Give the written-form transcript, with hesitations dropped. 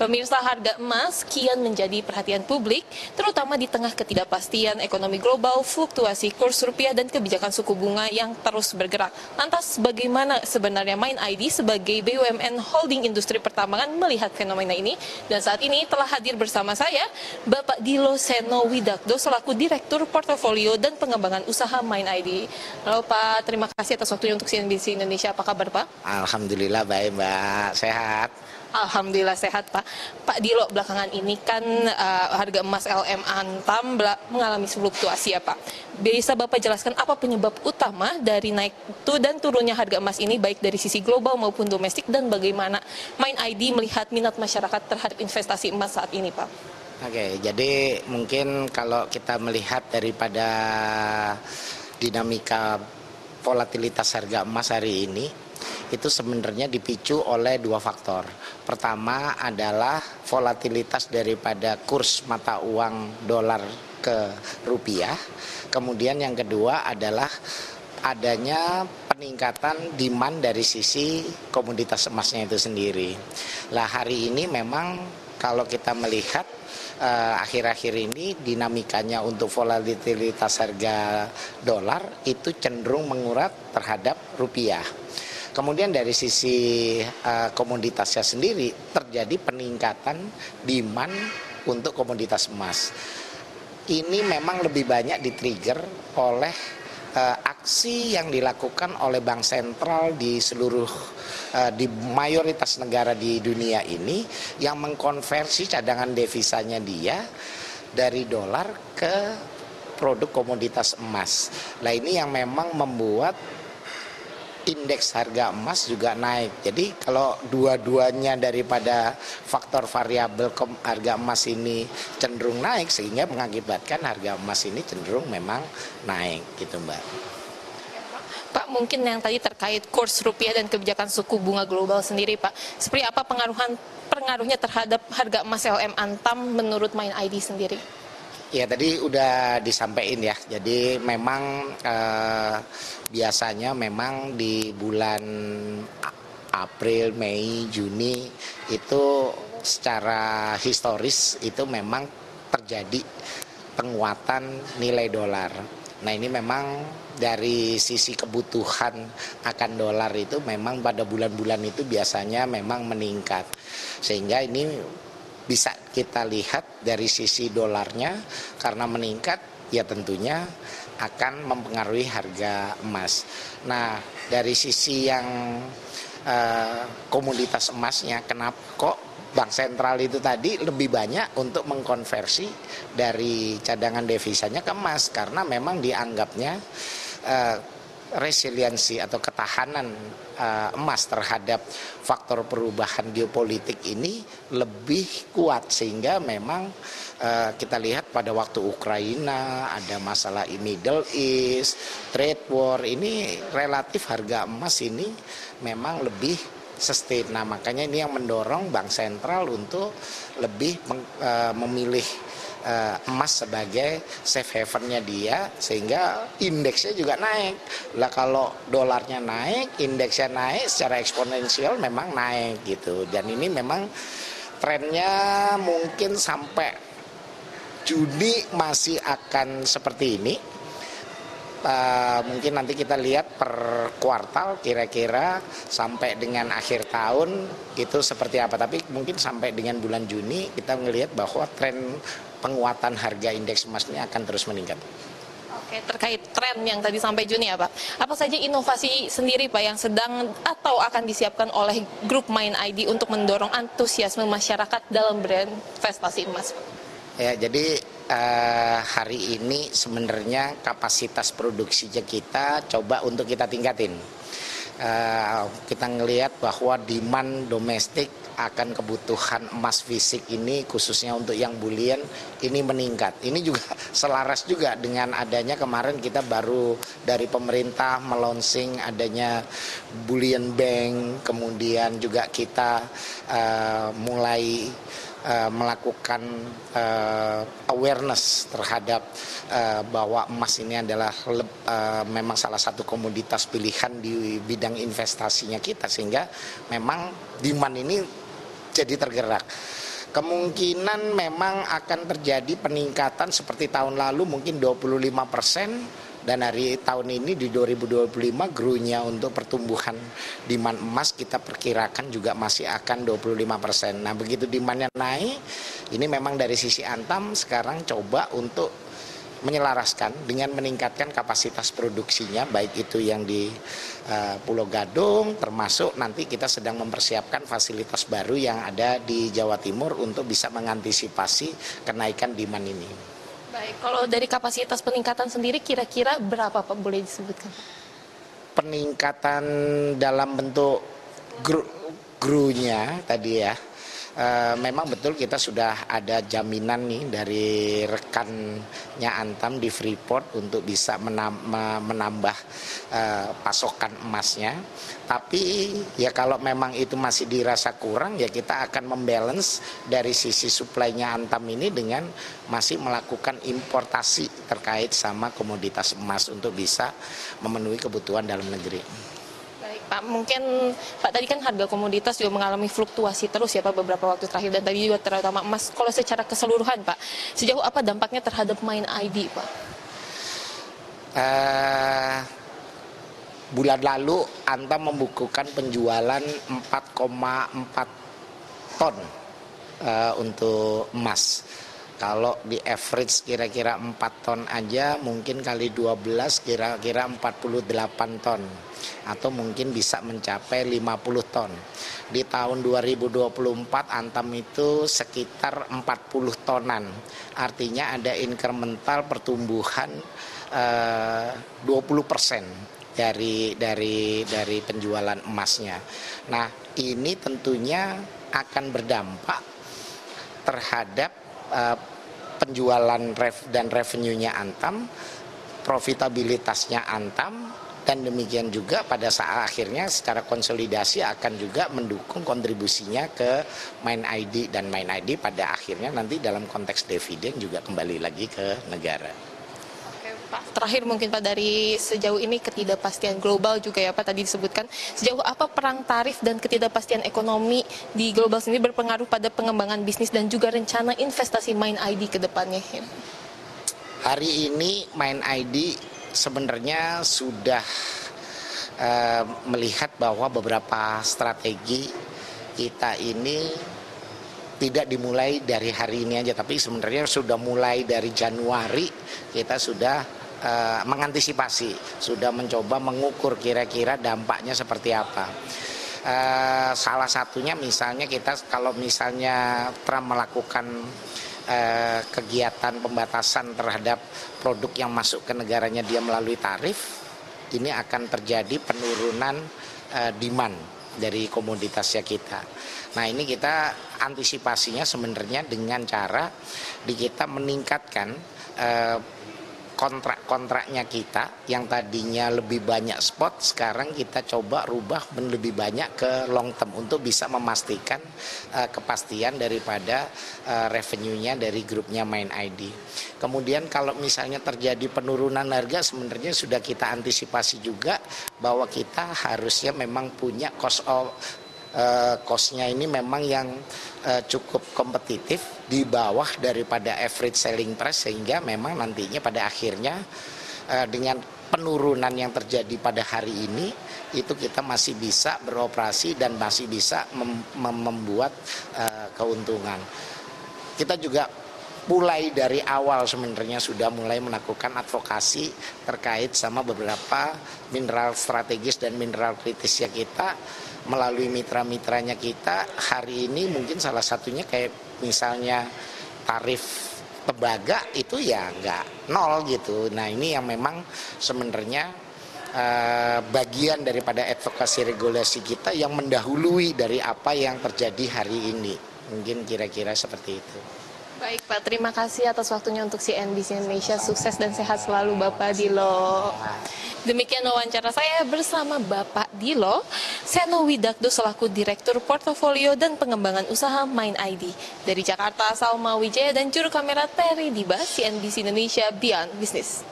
Pemirsa, harga emas kian menjadi perhatian publik, terutama di tengah ketidakpastian ekonomi global, fluktuasi kurs rupiah, dan kebijakan suku bunga yang terus bergerak. Lantas, bagaimana sebenarnya Mind ID sebagai BUMN holding industri pertambangan melihat fenomena ini? Dan saat ini telah hadir bersama saya, Bapak Dilo Seno Widakdo, selaku Direktur Portofolio dan Pengembangan Usaha Mind ID. Halo Pak, terima kasih atas waktunya untuk CNBC Indonesia. Apa kabar Pak? Alhamdulillah baik Mbak, sehat. Alhamdulillah sehat Pak. Pak Dilo, belakangan ini kan harga emas LM Antam mengalami fluktuasi ya Pak. Bisa Bapak jelaskan apa penyebab utama dari naik dan turunnya harga emas ini baik dari sisi global maupun domestik, dan bagaimana Mind ID melihat minat masyarakat terhadap investasi emas saat ini Pak? Oke, jadi mungkin kalau kita melihat daripada dinamika volatilitas harga emas hari ini, itu sebenarnya dipicu oleh dua faktor. Pertama adalah volatilitas daripada kurs mata uang dolar ke rupiah. Kemudian yang kedua adalah adanya peningkatan demand dari sisi komoditas emasnya itu sendiri. Lah hari ini memang kalau kita melihat akhir-akhir ini dinamikanya untuk volatilitas harga dolar itu cenderung menguat terhadap rupiah. Kemudian dari sisi komoditasnya sendiri terjadi peningkatan demand untuk komoditas emas. Ini memang lebih banyak di-trigger oleh aksi yang dilakukan oleh bank sentral di seluruh di mayoritas negara di dunia ini yang mengkonversi cadangan devisanya dia dari dolar ke produk komoditas emas. Nah ini yang memang membuat indeks harga emas juga naik. Jadi kalau dua-duanya daripada faktor variabel harga emas ini cenderung naik, sehingga mengakibatkan harga emas ini cenderung memang naik gitu Mbak. Pak, mungkin yang tadi terkait kurs rupiah dan kebijakan suku bunga global sendiri Pak, seperti apa pengaruhnya terhadap harga emas LM Antam menurut Mind ID sendiri? Ya tadi udah disampaikan ya, jadi memang biasanya memang di bulan April, Mei, Juni itu secara historis itu memang terjadi penguatan nilai dolar. Nah ini memang dari sisi kebutuhan akan dolar itu memang pada bulan-bulan itu biasanya memang meningkat, sehingga ini bisa kita lihat dari sisi dolarnya karena meningkat ya tentunya akan mempengaruhi harga emas. Nah dari sisi yang komoditas emasnya, kenapa kok bank sentral itu tadi lebih banyak untuk mengkonversi dari cadangan devisanya ke emas, karena memang dianggapnya resiliensi atau ketahanan emas terhadap faktor perubahan geopolitik ini lebih kuat, sehingga memang kita lihat pada waktu Ukraina ada masalah di Middle East, trade war, ini relatif harga emas ini memang lebih sustain. Nah makanya ini yang mendorong bank sentral untuk lebih memilih emas sebagai safe havennya dia, sehingga indeksnya juga naik. Lah kalau dolarnya naik, indeksnya naik, secara eksponensial memang naik gitu. Dan ini memang trennya mungkin sampai Juni masih akan seperti ini. Mungkin nanti kita lihat per kuartal kira-kira sampai dengan akhir tahun itu seperti apa, tapi mungkin sampai dengan bulan Juni kita melihat bahwa tren penguatan harga indeks emas ini akan terus meningkat. Oke, terkait tren yang tadi sampai Juni ya Pak, apa saja inovasi sendiri Pak yang sedang atau akan disiapkan oleh grup Mind ID untuk mendorong antusiasme masyarakat dalam berinvestasi emas? Ya, jadi hari ini sebenarnya kapasitas produksinya kita coba untuk kita tingkatin. Kita ngelihat bahwa demand domestik akan kebutuhan emas fisik ini khususnya untuk yang bullion ini meningkat. Ini juga selaras juga dengan adanya kemarin kita baru dari pemerintah melonsing adanya bullion bank, kemudian juga kita mulai melakukan awareness terhadap bahwa emas ini adalah memang salah satu komoditas pilihan di bidang investasinya kita, sehingga memang demand ini jadi tergerak. Kemungkinan memang akan terjadi peningkatan seperti tahun lalu mungkin 25%, dan hari tahun ini di 2025 grow-nya untuk pertumbuhan demand emas kita perkirakan juga masih akan 25%. Nah, begitu demand-nya naik, ini memang dari sisi Antam sekarang coba untuk menyelaraskan dengan meningkatkan kapasitas produksinya, baik itu yang di Pulau Gadung, termasuk nanti kita sedang mempersiapkan fasilitas baru yang ada di Jawa Timur untuk bisa mengantisipasi kenaikan demand ini. Baik, kalau dari kapasitas peningkatan sendiri kira-kira berapa Pak, boleh disebutkan? Peningkatan dalam bentuk grow-nya tadi ya, memang betul kita sudah ada jaminan nih dari rekannya Antam di Freeport untuk bisa menambah pasokan emasnya. Tapi ya kalau memang itu masih dirasa kurang, ya kita akan membalance dari sisi supply-nya Antam ini dengan masih melakukan importasi terkait sama komoditas emas untuk bisa memenuhi kebutuhan dalam negeri. Baik Pak, mungkin Pak tadi kan harga komoditas juga mengalami fluktuasi terus ya Pak beberapa waktu terakhir, dan tadi juga terutama emas. Kalau secara keseluruhan Pak, sejauh apa dampaknya terhadap Mind ID Pak? Bulan lalu Antam membukukan penjualan 4,4 ton untuk emas. Kalau di average kira-kira 4 ton aja, mungkin kali 12 kira-kira 48 ton. Atau mungkin bisa mencapai 50 ton. Di tahun 2024 Antam itu sekitar 40 tonan. Artinya ada incremental pertumbuhan 20% dari penjualan emasnya. Nah, ini tentunya akan berdampak terhadap penjualan dan revenue-nya Antam, profitabilitasnya Antam, dan demikian juga pada saat akhirnya secara konsolidasi akan juga mendukung kontribusinya ke Mind ID, dan Mind ID pada akhirnya nanti dalam konteks dividen juga kembali lagi ke negara. Pak, terakhir mungkin Pak, dari sejauh ini ketidakpastian global juga ya Pak tadi disebutkan, sejauh apa perang tarif dan ketidakpastian ekonomi di global sendiri berpengaruh pada pengembangan bisnis dan juga rencana investasi Mind ID ke depannya? Hari ini Mind ID sebenarnya sudah melihat bahwa beberapa strategi kita ini tidak dimulai dari hari ini aja, tapi sebenarnya sudah mulai dari Januari kita sudah mengantisipasi, sudah mencoba mengukur kira-kira dampaknya seperti apa. Salah satunya misalnya kita kalau misalnya Trump melakukan kegiatan pembatasan terhadap produk yang masuk ke negaranya dia melalui tarif, ini akan terjadi penurunan demand dari komoditasnya kita. Nah, ini kita antisipasinya sebenarnya dengan cara kita meningkatkan kontrak-kontraknya kita yang tadinya lebih banyak spot, sekarang kita coba rubah lebih banyak ke long term untuk bisa memastikan kepastian daripada revenue-nya dari grupnya Mind ID. Kemudian kalau misalnya terjadi penurunan harga, sebenarnya sudah kita antisipasi juga bahwa kita harusnya memang punya cost-nya ini memang yang cukup kompetitif di bawah daripada average selling price, sehingga memang nantinya pada akhirnya dengan penurunan yang terjadi pada hari ini itu kita masih bisa beroperasi dan masih bisa membuat keuntungan. Kita juga mulai dari awal sebenarnya sudah mulai melakukan advokasi terkait sama beberapa mineral strategis dan mineral kritisnya kita melalui mitra-mitranya kita. Hari ini mungkin salah satunya kayak misalnya tarif tembaga itu ya nggak nol gitu. Nah, ini yang memang sebenarnya bagian daripada advokasi regulasi kita yang mendahului dari apa yang terjadi hari ini. Mungkin kira-kira seperti itu. Baik Pak, terima kasih atas waktunya untuk CNBC Indonesia. Sukses dan sehat selalu Bapak Dilo. Demikian wawancara saya bersama Bapak Dilo Seno Widakdo selaku Direktur Portofolio dan Pengembangan Usaha Mind ID. Dari Jakarta, Salma Wijaya dan juru kamera Terry Diba, CNBC Indonesia Beyond Business.